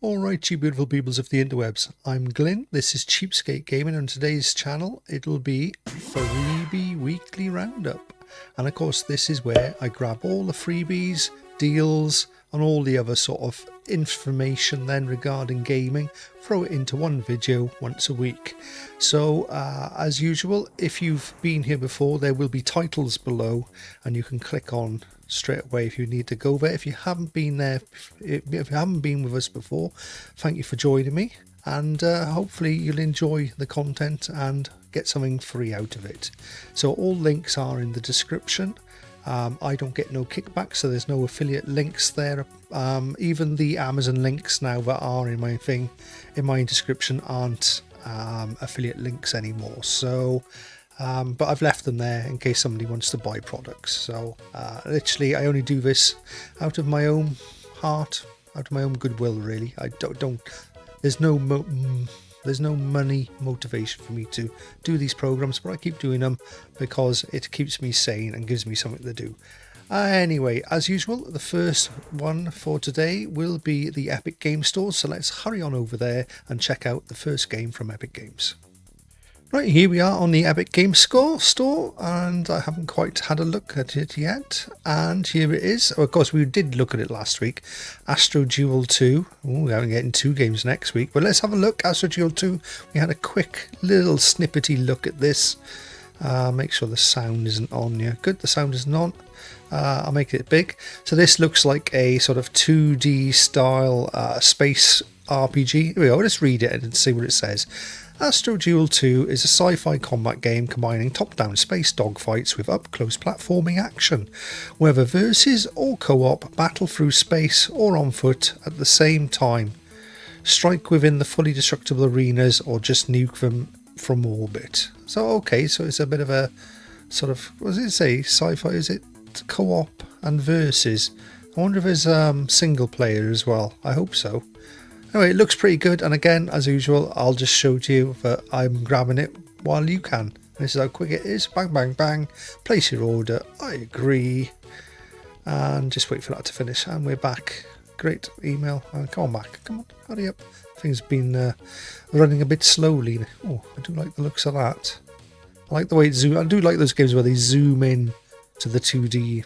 Alright, you beautiful peoples of the interwebs, I'm Glyn, this is CheapSkate Gaming, and on today's channel it'll be Freebie Weekly Roundup. And of course this is where I grab all the freebies, deals and all the other sort of information then regarding gaming, throw it into one video once a week. So as usual, if you've been here before, there will be titles below and you can click on straight away if you need to go there. If you haven't been there, if you haven't been with us before, thank you for joining me, and hopefully you'll enjoy the content and get something free out of it. So all links are in the description. I don't get no kickback, so there's no affiliate links there. Even the Amazon links now that are in my thing, in my description, aren't affiliate links anymore. So but I've left them there in case somebody wants to buy products. So literally I only do this out of my own heart, out of my own goodwill, really. I don't there's no money motivation for me to do these programs, but I keep doing them because it keeps me sane and gives me something to do. Anyway, as usual, the first one for today will be the Epic Games Store, so let's hurry on over there and check out the first game from Epic Games. Right, here we are on the Epic Games store, and I haven't quite had a look at it yet. And here it is. Oh, of course, we did look at it last week. Astro Duel 2. Ooh, we're getting 2 games next week. But let's have a look. Astro Duel 2. We had a quick little snippety look at this. Make sure the sound isn't on. Yeah, good. The sound isn't on. I'll make it big. So this looks like a sort of 2D style space RPG. Here we go. Let's read it and see what it says. Astro Duel 2 is a sci-fi combat game combining top-down space dogfights with up-close platforming action. Whether versus or co-op, battle through space or on foot at the same time. Strike within the fully destructible arenas or just nuke them from orbit. So okay, so it's a bit of a sort of, what does it say? Sci-fi, is it co-op and versus? I wonder if there's single player as well. I hope so. Anyway, it looks pretty good, and again, as usual, I'll just show to you that I'm grabbing it while you can. This is how quick it is. Bang, bang, bang. Place your order. I agree. And just wait for that to finish. And we're back. Great email. Come on back. Come on, hurry up. Things been running a bit slowly. Oh, I do like the looks of that. I like the way it zooms. I do like those games where they zoom in to the 2D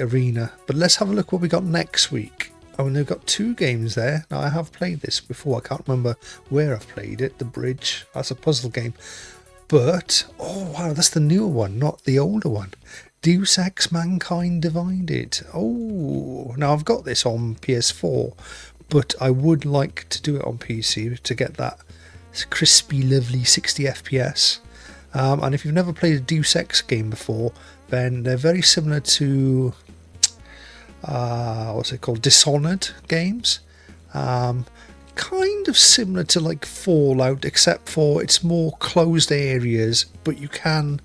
arena. But let's have a look what we got next week. Oh, and they've got 2 games there. Now, I have played this before. I can't remember where I've played it. The Bridge. That's a puzzle game. But, oh, wow, that's the newer one, not the older one. Deus Ex Mankind Divided. Oh, now I've got this on PS4, but I would like to do it on PC to get that crispy, lovely 60 FPS. And if you've never played a Deus Ex game before, then they're very similar to what's it called, Dishonored games, kind of similar to like Fallout, except for it's more closed areas, but you can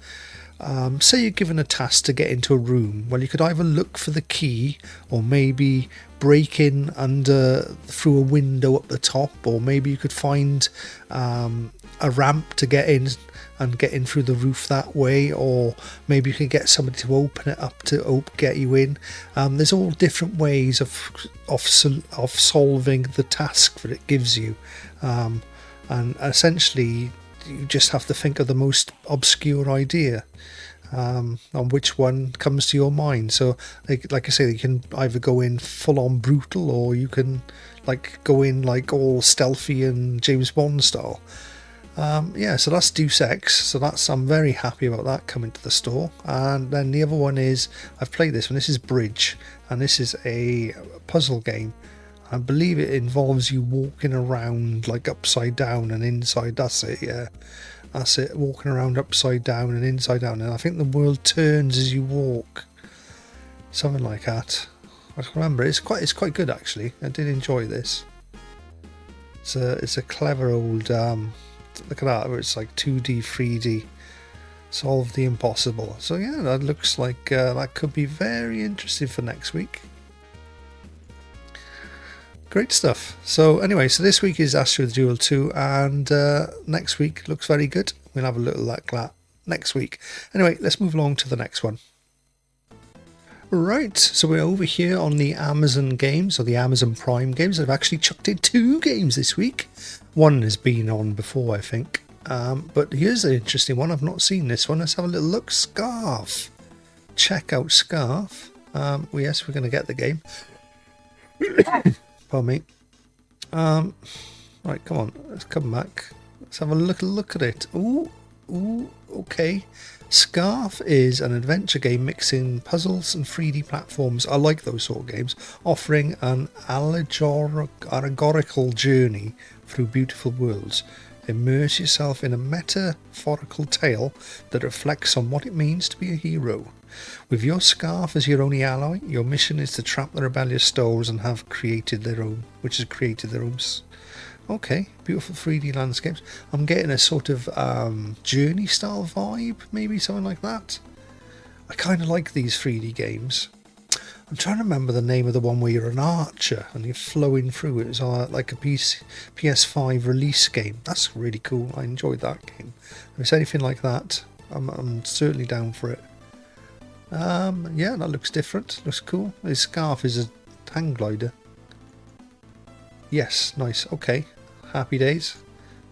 say you're given a task to get into a room. Well, you could either look for the key or maybe break in through a window up the top, or maybe you could find a ramp to get in and get in through the roof that way, or maybe you can get somebody to open it up to get you in. There's all different ways of solving the task that it gives you, and essentially you just have to think of the most obscure idea on which one comes to your mind. So like I say, you can either go in full on brutal, or you can like go in like all stealthy and James Bond style. Yeah, so that's Deus Ex, so I'm very happy about that coming to the store. And then the other one is, I've played this one, this is Bridge, and this is a puzzle game. I believe it involves you walking around like upside down and inside. That's it, yeah, that's it, walking around upside down and inside down, and I think the world turns as you walk, something like that. I can't remember. It's quite good actually. I did enjoy this. It's a clever old look at that, where it's like 2D, 3D, solve the impossible. So yeah, that looks like that could be very interesting for next week. Great stuff. So anyway, so this week is Astro Duel 2, and next week looks very good. We'll have a little like that next week. Anyway, let's move along to the next one. Right, so we're over here on the Amazon games, or the Amazon Prime games. I've actually chucked in 2 games this week. One has been on before, I think. But here's an interesting one. I've not seen this one. Let's have a little look. Scarf. Check out Scarf. Yes, we're going to get the game. Pardon me. Right, come on. Let's come back. Let's have a look at it. Ooh, okay. Scarf is an adventure game mixing puzzles and 3D platforms. I like those sort of games, offering an allegorical journey through beautiful worlds. Immerse yourself in a metaphorical tale that reflects on what it means to be a hero. With your scarf as your only ally, your mission is to trap the rebellious stoles and have created their own. Okay, beautiful 3D landscapes. I'm getting a sort of journey style vibe, maybe something like that. I kind of like these 3D games. I'm trying to remember the name of the one where you're an archer and you're flowing through. It was like a PS5 release game. That's really cool. I enjoyed that game. If it's anything like that, I'm certainly down for it. Yeah, that looks different. Looks cool. His scarf is a hang glider. Yes, nice. Okay. Happy days.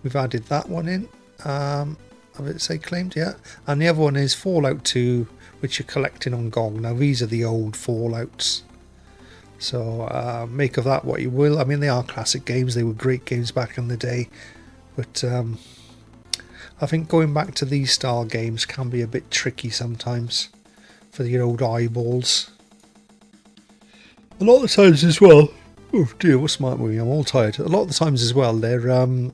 We've added that one in. Have it say claimed? Yeah. And the other one is Fallout 2, which you're collecting on GOG. Now these are the old Fallouts. So make of that what you will. I mean, they are classic games. They were great games back in the day. But I think going back to these style games can be a bit tricky sometimes for your old eyeballs. A lot of the times as well. Oh dear, what's my movie? I'm all tired. A lot of the times as well, they're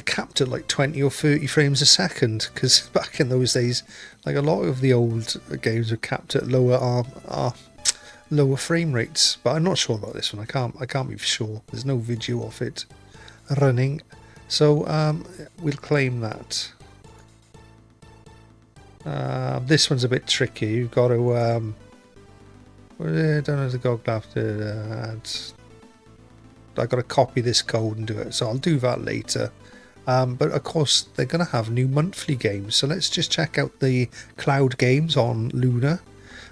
capped at like 20 or 30 frames a second, because back in those days, like a lot of the old games were capped at lower frame rates. But I'm not sure about this one. I can't be sure. There's no video of it running, so we'll claim that. This one's a bit tricky. You've got to I don't know the GOG after. I've got to copy this code and do it, so I'll do that later. But of course they're going to have new monthly games, so let's just check out the cloud games on Luna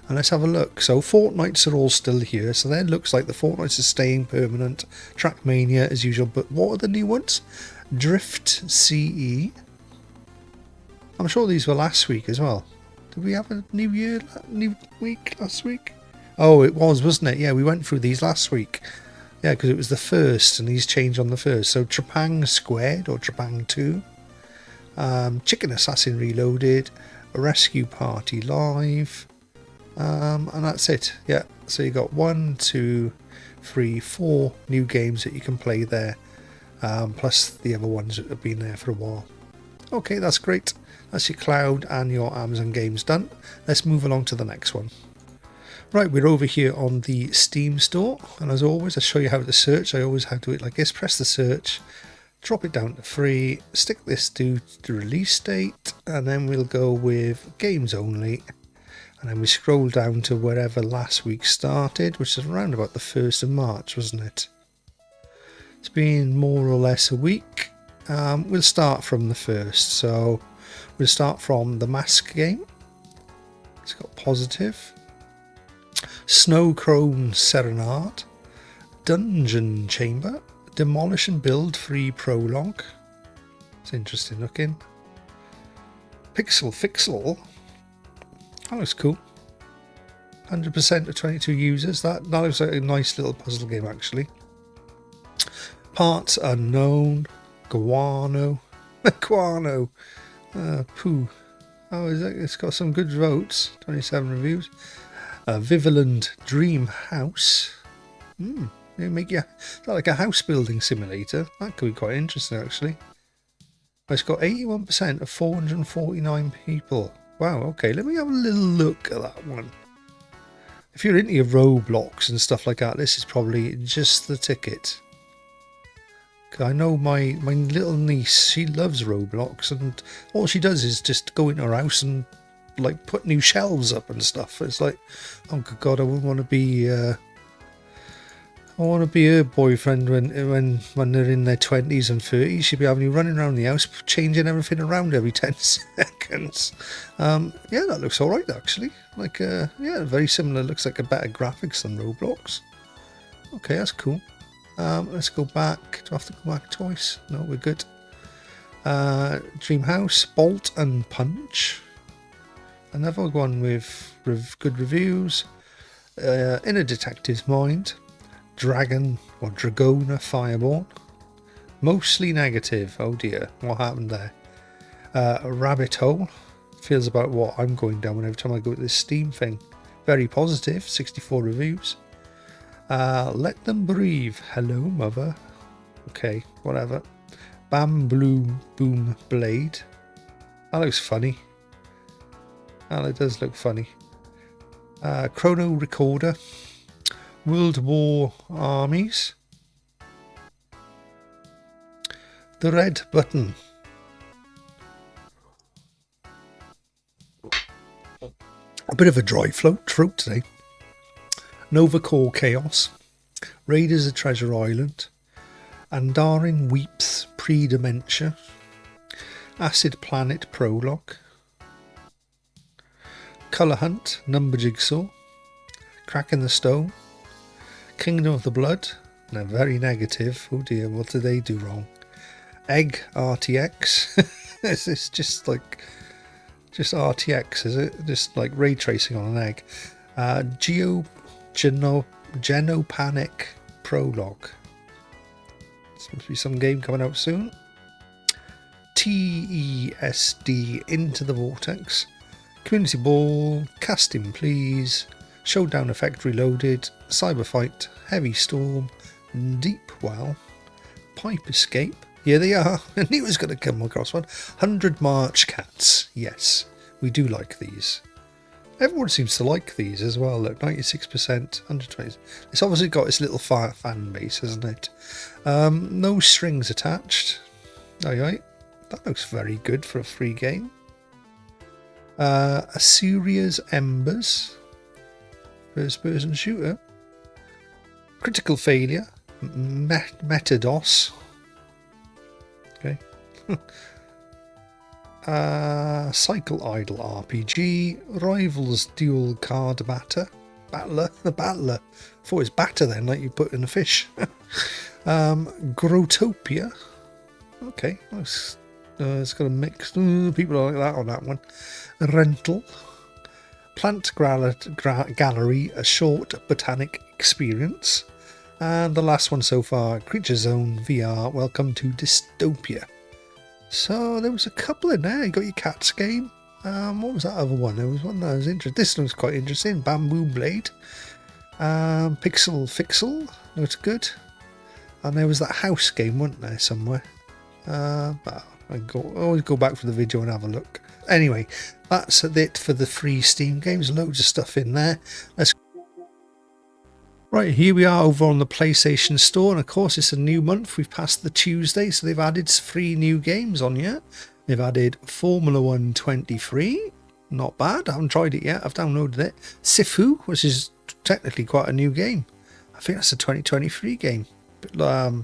and let's have a look. So Fortnights are all still here, so then it looks like the Fortnights are staying permanent. Trackmania as usual, but what are the new ones? Drift CE. I'm sure these were last week as well. Did we have a new week last week? Oh, it was, wasn't it? Yeah, we went through these last week. Yeah, because it was the first, and these changed on the first. So Trepang Squared, or Trepang 2. Chicken Assassin Reloaded. Rescue Party Live. And that's it. Yeah, so you got 1, 2, 3, 4 new games that you can play there. Plus the other ones that have been there for a while. Okay, that's great. That's your cloud and your Amazon games done. Let's move along to the next one. Right, we're over here on the Steam store, and as always, I'll show you how to search. I always have to do it like this. Press the search, drop it down to free, stick this to the release date, and then we'll go with games only. And then we scroll down to wherever last week started, which is around about the 1st of March, wasn't it? It's been more or less a week. We'll start from the 1st. So we'll start from the Mask game. It's got positive. Snow Chrome Serenade, Dungeon Chamber, Demolish and Build Free Prologue. It's interesting looking. Fixel. That looks cool. 100% of 22 users. That looks like a nice little puzzle game actually. Parts Unknown, Guano. Poo. Oh, is it? It's got some good votes. 27 reviews. Vivaland Dream House. It's like a house building simulator. That could be quite interesting actually. It's got 81% of 449 people. Wow, okay, let me have a little look at that one. If you're into your Roblox and stuff like that, this is probably just the ticket. I know my little niece, she loves Roblox, and all she does is just go into her house and like put new shelves up and stuff. It's like, oh good god, I wouldn't want to be I want to be her boyfriend when they're in their 20s and 30s. She'd be having you running around the house, changing everything around every 10 seconds. Yeah, that looks alright actually. Like, yeah, very similar. Looks like a better graphics than Roblox. Okay, that's cool. Let's go back. Do I have to go back twice? No, we're good. Dream House, Bolt and Punch. Another one with good reviews. In a Detective's Mind. Dragon or Dragona Fireborn. Mostly negative. Oh dear, what happened there? A Rabbit Hole. Feels about what I'm going down every time I go to this Steam thing. Very positive, 64 reviews. Let Them Breathe. Hello, mother. Okay, whatever. Bam Blue Boom Blade. That looks funny. Well, it does look funny. Chrono Recorder. World War Armies. The Red Button. A bit of a dry throat today. Nova Core Chaos. Raiders of Treasure Island. Andarin Weeps Pre-Dementia. Acid Planet Prologue. Colour Hunt Number Jigsaw. Crack in the Stone. Kingdom of the Blood. They're very negative. Oh dear, what did they do wrong? Egg RTX. This is just RTX, is it? Just like ray tracing on an egg. Genopanic Prologue. This must be some game coming out soon. TESD Into the Vortex. Community Ball. Casting Please. Showdown Effect Reloaded. Cyberfight. Heavy Storm. Deep Well. Pipe Escape. Here they are. I knew I was going to come across one. 100 March Cats. Yes, we do like these. Everyone seems to like these as well. Look, 96%, 120. It's obviously got its little fan base, hasn't it? No strings attached. Aye. That looks very good for a free game. Assyria's Embers. First person shooter. Critical Failure. Metados. Okay. Cycle Idle RPG. Rivals Dual Card Battler. The Battler. I thought it was batter then, like you put in a fish. Grotopia. Okay, nice. It's got a mix. People like that on that one. Rental. Plant Gallery, a short botanic experience. And the last one so far, Creature Zone VR, Welcome to Dystopia. So there was a couple in there. You got your cats game. What was that other one? There was one that was interesting. This one's quite interesting. Bamboo Blade. Pixel Fixel. Looks good. And there was that house game, wasn't there, somewhere? But I always go back for the video and have a look. Anyway, that's it for the free Steam games. Loads of stuff in there. Right, here we are over on the PlayStation Store, and of course it's a new month. We've passed the Tuesday, so they've added 3 new games on here. They've added Formula 1 23, not bad. I haven't tried it yet. I've downloaded it. Sifu, which is technically quite a new game. I think that's a 2023 game. But,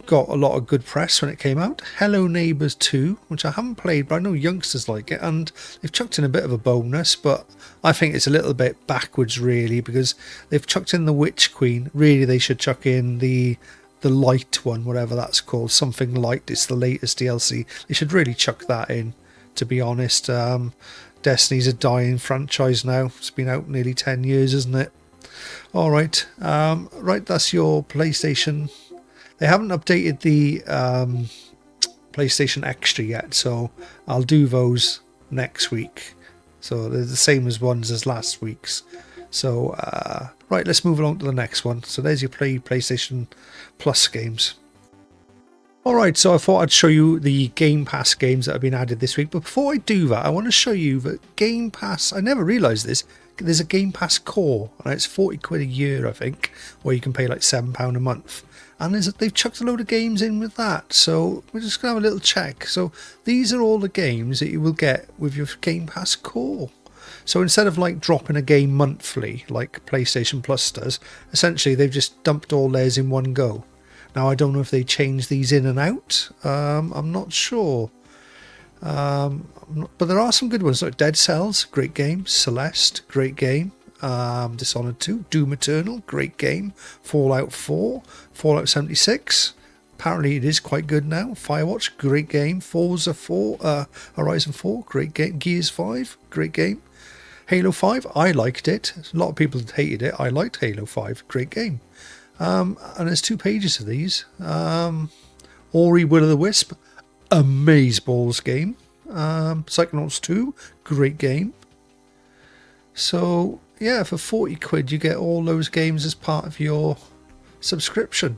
got a lot of good press when it came out. Hello Neighbours 2, which I haven't played, but I know youngsters like it, and they've chucked in a bit of a bonus, but I think it's a little bit backwards really, because they've chucked in the Witch Queen. Really they should chuck in the light one, whatever that's called, something light. It's the latest DLC. They should really chuck that in, to be honest. Destiny's a dying franchise now. It's been out nearly 10 years, isn't it? Alright, right, that's your PlayStation. They haven't updated the PlayStation Extra yet, so I'll do those next week. So they're the same as ones as last week's. So, right, let's move along to the next one. So there's your PlayStation Plus games. Alright, so I thought I'd show you the Game Pass games that have been added this week. But before I do that, I want to show you that Game Pass, I never realised this, there's a Game Pass Core, and it's 40 quid a year, I think, where you can pay like £7 a month. And they've chucked a load of games in with that, so we're just going to have a little check. So these are all the games that you will get with your Game Pass Core. So instead of like dropping a game monthly like PlayStation Plus does, essentially they've just dumped all theirs in one go. Now I don't know if they change these in and out. I'm not sure. But there are some good ones like Dead Cells, great game. Celeste, great game. Dishonored 2, Doom Eternal, great game. Fallout 4, Fallout 76. Apparently it is quite good now. Firewatch, great game. Forza 4, Horizon 4, great game. Gears 5, great game. Halo 5, I liked it. A lot of people hated it. I liked Halo 5, great game. And there's 2 pages of these. Ori Will o' the Wisp, amazeballs game. Psychonauts 2, great game. So yeah, for 40 quid you get all those games as part of your subscription.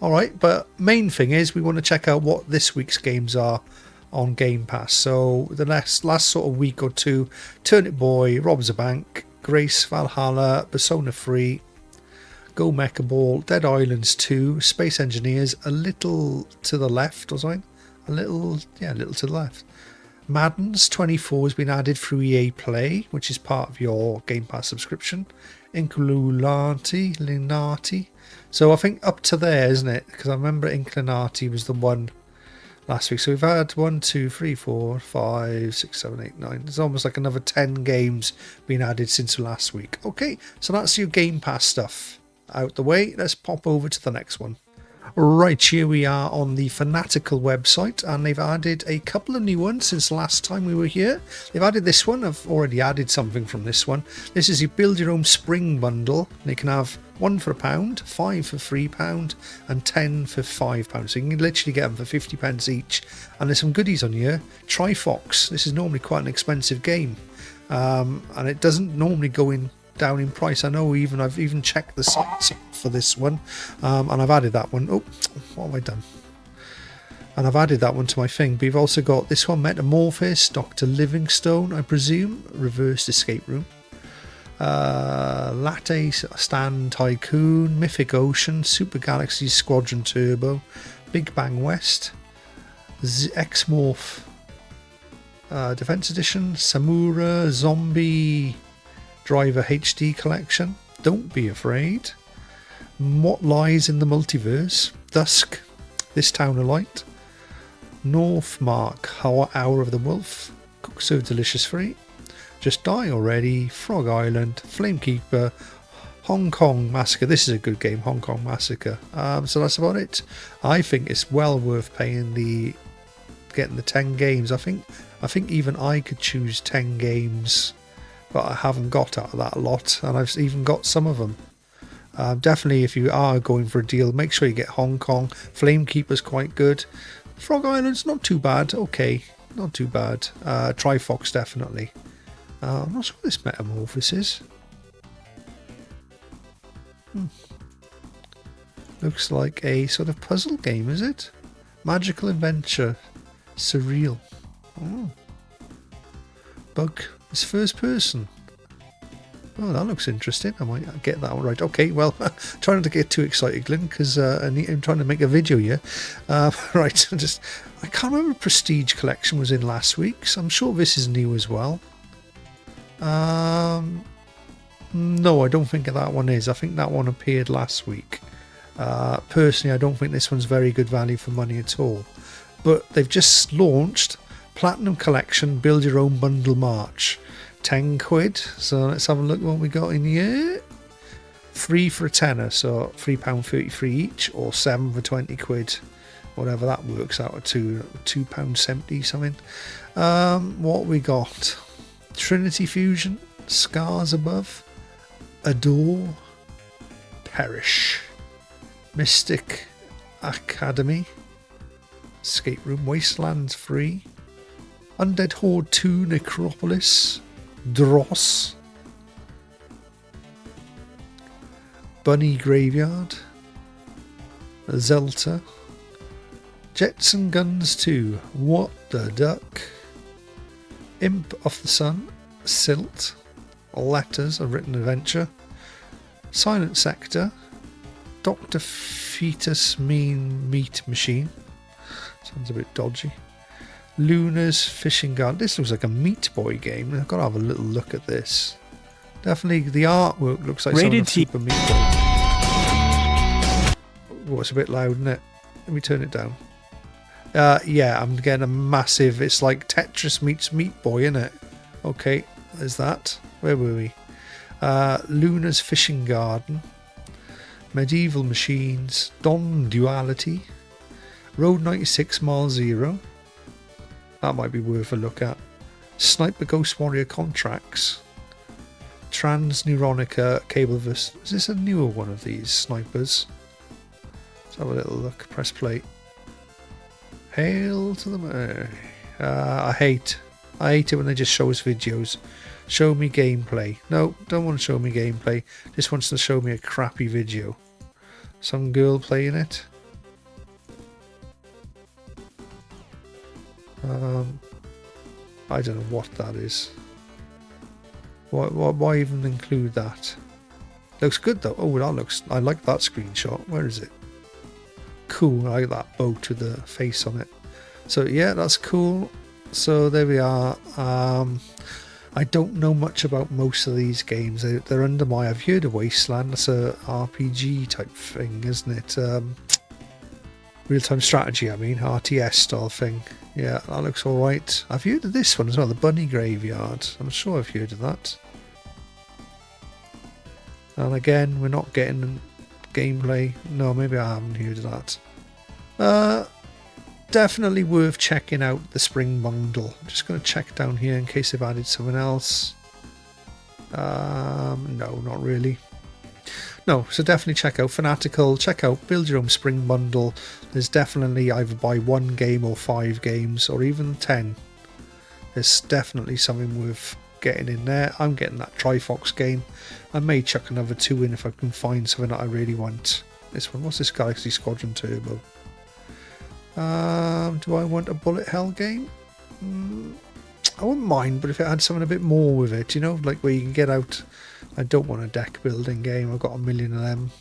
Alright, but main thing is we want to check out what this week's games are on Game Pass. So the last sort of week or two, Turnip Boy, Robs a Bank, Grace, Valhalla, Persona 3, Go Mecha Ball, Dead Islands 2, Space Engineers, a little to the left or something. A little to the left. Madden's 24 has been added through EA Play, which is part of your Game Pass subscription. Inclinati. So I think up to there, isn't it? Because I remember Inclinati was the one last week. So we've had 1, 2, 3, 4, 5, 6, 7, 8, 9. There's almost like another 10 games being added since last week. Okay, so that's your Game Pass stuff out the way. Let's pop over to the next one. Right, here we are on the Fanatical website, and they've added a couple of new ones since last time we were here. They've added this one. I've already added something from this one. This is your build your own spring bundle. They can have 1 for £1, 5 for £3, and 10 for £5. So you can literally get them for 50 pence each. And there's some goodies on here. Trifox. This is normally quite an expensive game, and it doesn't normally go down in price. I know I've even checked the sites for this one, and I've added that one. Oh, what have I done? And I've added that one to my thing. But you've also got this one, Metamorphosis, Dr. Livingstone, I presume, Reversed Escape Room, Latte Stand Tycoon, Mythic Ocean, Super Galaxy Squadron Turbo, Big Bang West, X-Morph Defense Edition, Samura, Zombie Driver HD Collection, Don't Be Afraid, What Lies in the Multiverse, Dusk, This Town of Light, Northmark, Hour of the Wolf, Cook Serve Delicious Free, Just Die Already, Frog Island, Flamekeeper, Hong Kong Massacre. This is a good game, Hong Kong Massacre. So that's about it. I think it's well worth getting the 10 games. I think even I could choose 10 games, but I haven't got out of that lot, and I've even got some of them. Definitely, if you are going for a deal, make sure you get Hong Kong. Flamekeeper's quite good. Frog Island's not too bad. Okay, not too bad. Trifox definitely. I'm not sure what this Metamorphosis is. Looks like a sort of puzzle game, is it? Magical adventure. Surreal. Oh. Bug. It's first person. Oh, that looks interesting. I might get that one right. Okay, well, try not to get too excited, Glenn, because I'm trying to make a video here. Right, I can't remember Prestige Collection was in last week, so I'm sure this is new as well. No, I don't think that one is. I think that one appeared last week. Personally, I don't think this one's very good value for money at all. But they've just launched Platinum Collection Build Your Own Bundle March. 10 quid. So let's have a look what we got in here. 3 for a tenner, so £3.33 each, or 7 for 20 quid. Whatever that works out to, £2.70 something. What we got? Trinity Fusion, Scars Above, Adore, Perish, Mystic Academy, Escape Room, Wasteland 3, Undead Horde 2, Necropolis, Dross, Bunny Graveyard, Zelta, Jets and Guns 2, What the Duck, Imp of the Sun, Silt, Letters, A Written Adventure, Silent Sector, Dr. Fetus Meat Machine, sounds a bit dodgy, Luna's Fishing Garden. This looks like a Meat Boy game. I've got to have a little look at this. Definitely the artwork looks like something of Super Meat Boy. Oh, it's a bit loud, isn't it? Let me turn it down. Yeah, I'm getting a massive... It's like Tetris meets Meat Boy, isn't it? Okay, there's that. Where were we? Luna's Fishing Garden. Medieval Machines. Dawn Duality. Road 96 Mile Zero. That might be worth a look at. Sniper Ghost Warrior Contracts. Transneuronica Cableverse. Is this a newer one of these snipers? Let's have a little look. Press play. Hail to the... I hate it when they just show us videos. Show me gameplay. No, don't want to show me gameplay. Just wants to show me a crappy video. Some girl playing it. I don't know what that is. Why even include that? Looks good though. Oh, that looks... I like that screenshot. Where is it? Cool. I like that boat with the face on it. So yeah, that's cool. So there we are. I don't know much about most of these games. They're under my... I've heard of Wasteland. That's a RPG type thing, isn't it? Real-time strategy, I mean. RTS style thing. Yeah, that looks alright. I've heard of this one as well, the Bunny Graveyard. I'm sure I've heard of that. And again, we're not getting gameplay. No, maybe I haven't heard of that. Definitely worth checking out the Spring Bundle. I'm just going to check down here in case they've added something else. No, not really. No, so definitely check out Fanatical, check out Build Your Own Spring Bundle. There's definitely either buy 1 game or 5 games or even 10. There's definitely something worth getting in there. I'm getting that Trifox game. I may chuck another 2 in if I can find something that I really want. This one, what's this? Galaxy Squadron Turbo. Do I want a bullet hell game? I wouldn't mind, but if it had something a bit more with it, you know, like where you can get out. I don't want a deck building game. I've got a million of them.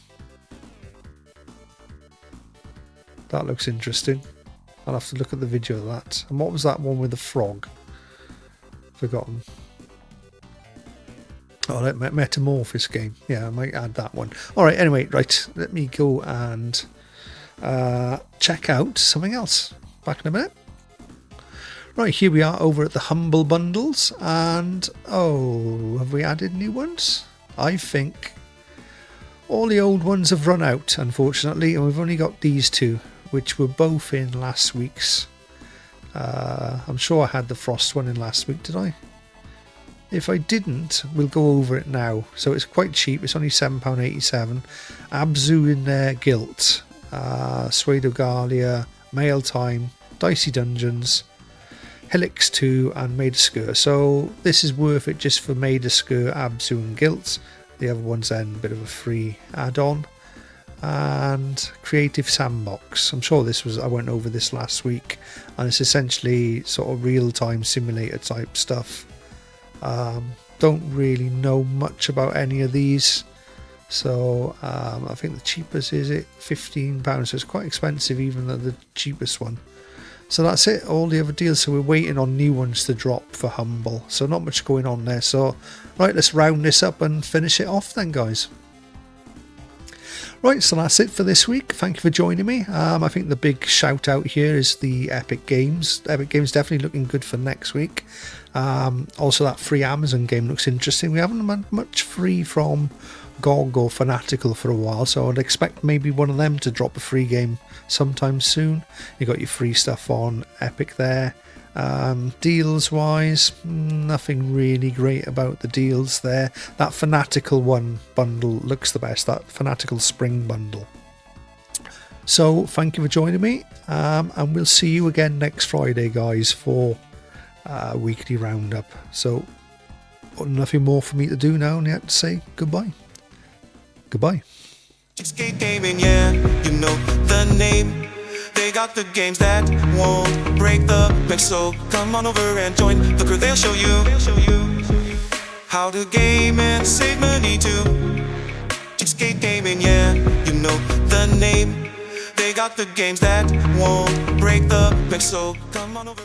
That looks interesting. I'll have to look at the video of that. And what was that one with the frog? Forgotten. Oh, that Metamorphosis game. Yeah, I might add that one. Alright, anyway, right. Let me go and check out something else. Back in a minute. Right, here we are over at the Humble Bundles, and oh, have we added new ones? I think all the old ones have run out, unfortunately, and we've only got these 2, which were both in last week's. I'm sure I had the Frost one in last week, did I? If I didn't, we'll go over it now. So it's quite cheap, it's only £7.87. Abzu in there, Guilt, Swadogalia, Mail Time, Dicey Dungeons, Helix 2 and Maidaskur. So this is worth it just for Maidaskur, Abzu and Guilt. The other one's then a bit of a free add-on. And Creative Sandbox. I'm sure this was, I went over this last week, and it's essentially sort of real-time simulator type stuff. Don't really know much about any of these. So I think the cheapest is it £15, so it's quite expensive even though the cheapest one. So that's it, all the other deals. So we're waiting on new ones to drop for Humble. So not much going on there. So right, let's round this up and finish it off then, guys. Right, so that's it for this week. Thank you for joining me. I think the big shout out here is the Epic Games. Epic Games definitely looking good for next week. Also that free Amazon game looks interesting. We haven't had much free from GOG or Fanatical for a while, so I'd expect maybe one of them to drop a free game sometime soon. You got your free stuff on Epic there. Deals wise, nothing really great about the deals there. That Fanatical one bundle looks the best, that Fanatical Spring bundle. So thank you for joining me, and we'll see you again next Friday, guys, for Weekly Roundup. So nothing more for me to do now, and I have to say goodbye. Goodbye. CheapSkate Gaming, yeah, you know the name. They got the games that won't break the bank, so come on over and join the crew. They'll show you how to game and save money too. CheapSkate Gaming, yeah, you know the name. They got the games that won't break the bank, so come on over.